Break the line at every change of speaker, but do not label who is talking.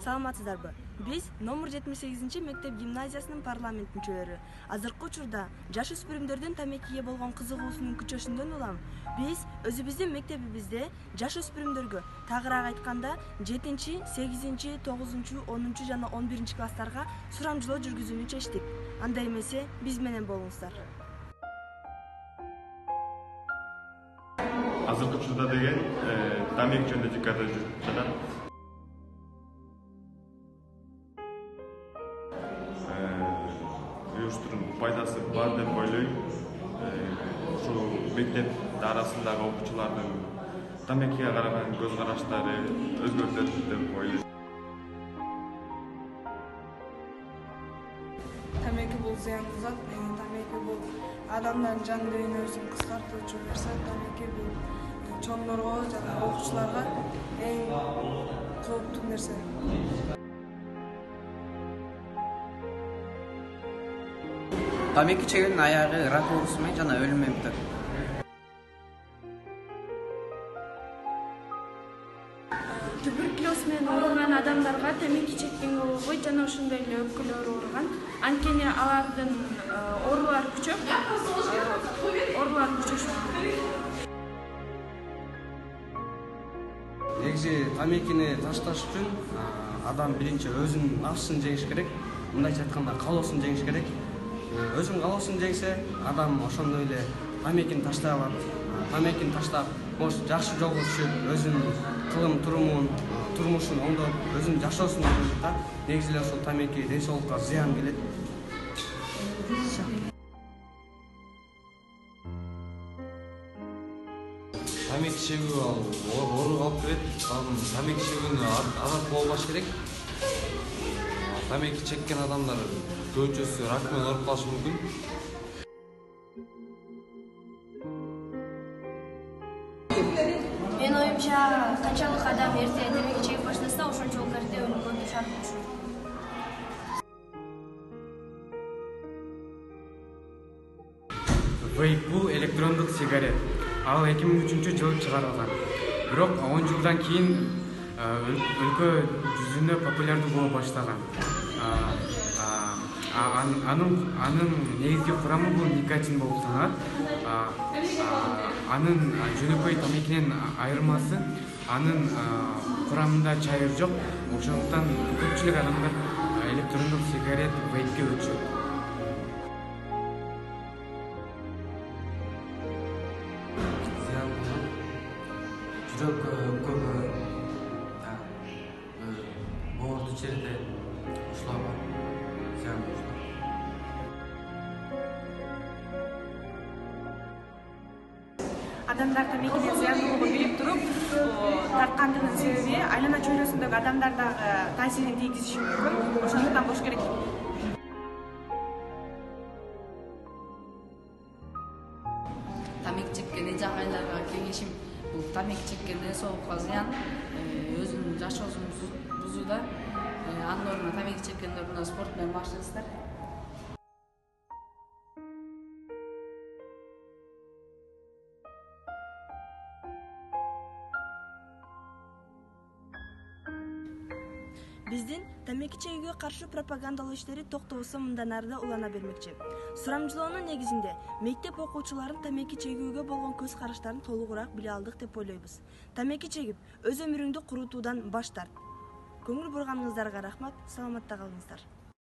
Саламатсыздарбы? Биз номер 78 мектеп гимназиясынын парламент мүчөлөрү. Азыркы учурда жаш өспүрүмдөрдүн тамекиге болгон кызыгуусунун күчөсүнөн улам биз өзүбүздүн мектебибизде жаш өспүрүмдөргө, тагыраак айтканда 7, 8, 9, 10 жана 11 класстарга сурамжылоо жүргүзүүнү чечтик. Андай эмесе, биз менен болуңуздар.
Азыркы учурда деген тамек жөнүндө декада жүрүп жатат. Уюштурууң пайдасы бар деп ойлойм. Ушу мектеп арасындагы окуучулардын тамекиге караган көз караштары өзгөртөт деп ойлойм.
Тамеки бул зыяндуу зат. Тамеки бул адамдардын жан дүйнөсүн кыскартуучу нерсе. Тамеки бул чоңдорго жана окуучуларга эң кооптуу нерсе.
Тамеки чегүүнүн аягы рак оорусу менен жана өлүм менен бүтөт.
Туберкулез менен ооруган адамдарга тамеки чеккенге болбойт жана ошондой эле өпкөлөр ооруган. Анткени алардын оорулары күчөп,
Негизи тамекини ташташ үчүн адам биринчи өзүнүн нафсын жеңиш керек. Мындайча айтканда, каалоосун жеңиш керек. Өзүн каалоосун жеңсе, адам ошондой эле тамекини таштай алат. Тамекини таштап, жакшы жолго түшүп, өзүнүн кылым турумун, турмушун оңдоп, өзүнүн жашоосун оңдойт да. Негизи эле ушул тамеки ден соолукка зыян келет.
Тамеки чегүү ооруга алып келет. Тамеки чегүүнү адат болбош керек. Тамеки чеккен адамдар көбүнчөсү рак менен ооруп калышы мүмкүн.
Менин оюмча, канчалык адам эрте тамеки чегип баштаса, ошончолук эрте өлүмгө дуушар болушат.
Вейп бул электрондук сигарет. Ал 2003-жылы чыгарылган. Бирок 10 жылдан кийин өлкө жүзүндө популярдуу боло баштаган. Анын негизги курамы бул никотин болуп саналат. Анын жөнөкөй тамекинен айырмасы анын курамында чайыр жок. Ошондуктан көпчүлүк адамдар электрондук сигарет вейпке өтүшөт.
Жүрөк өпкөгө, боорду жерде ушуларга зыян болушат.
Адамдар тамекинин зыяндуулугун билип туруп, тарткандыгынын себеби айлана чөйрөсүндөгү адамдардагы таасирин тийгизиши мүмкүн. Ошондуктан болуш керек.
Тамеки чеккен эже агайларга кеңешим бул тамеки чеккен ден соолукка зыян, өзүнүн жашоосун бузууда. Анын ордуна тамеки чеккендин ордуна спорт менен баштасыздар.
Биздин тамеки чегүүгө каршы пропагандалоо иштери токтобосо мындан ары да улана бермекчи. Сурамжылоонун негизинде мектеп окуучуларын тамеки чегүүгө болгон көз караштарын толугураак биле алдык деп ойлойбуз. Тамеки чегип, өз өмүрүңдү курутуудан баш тарт. Көңүл бурганыңыздарга рахмат, саламатта калыңыздар.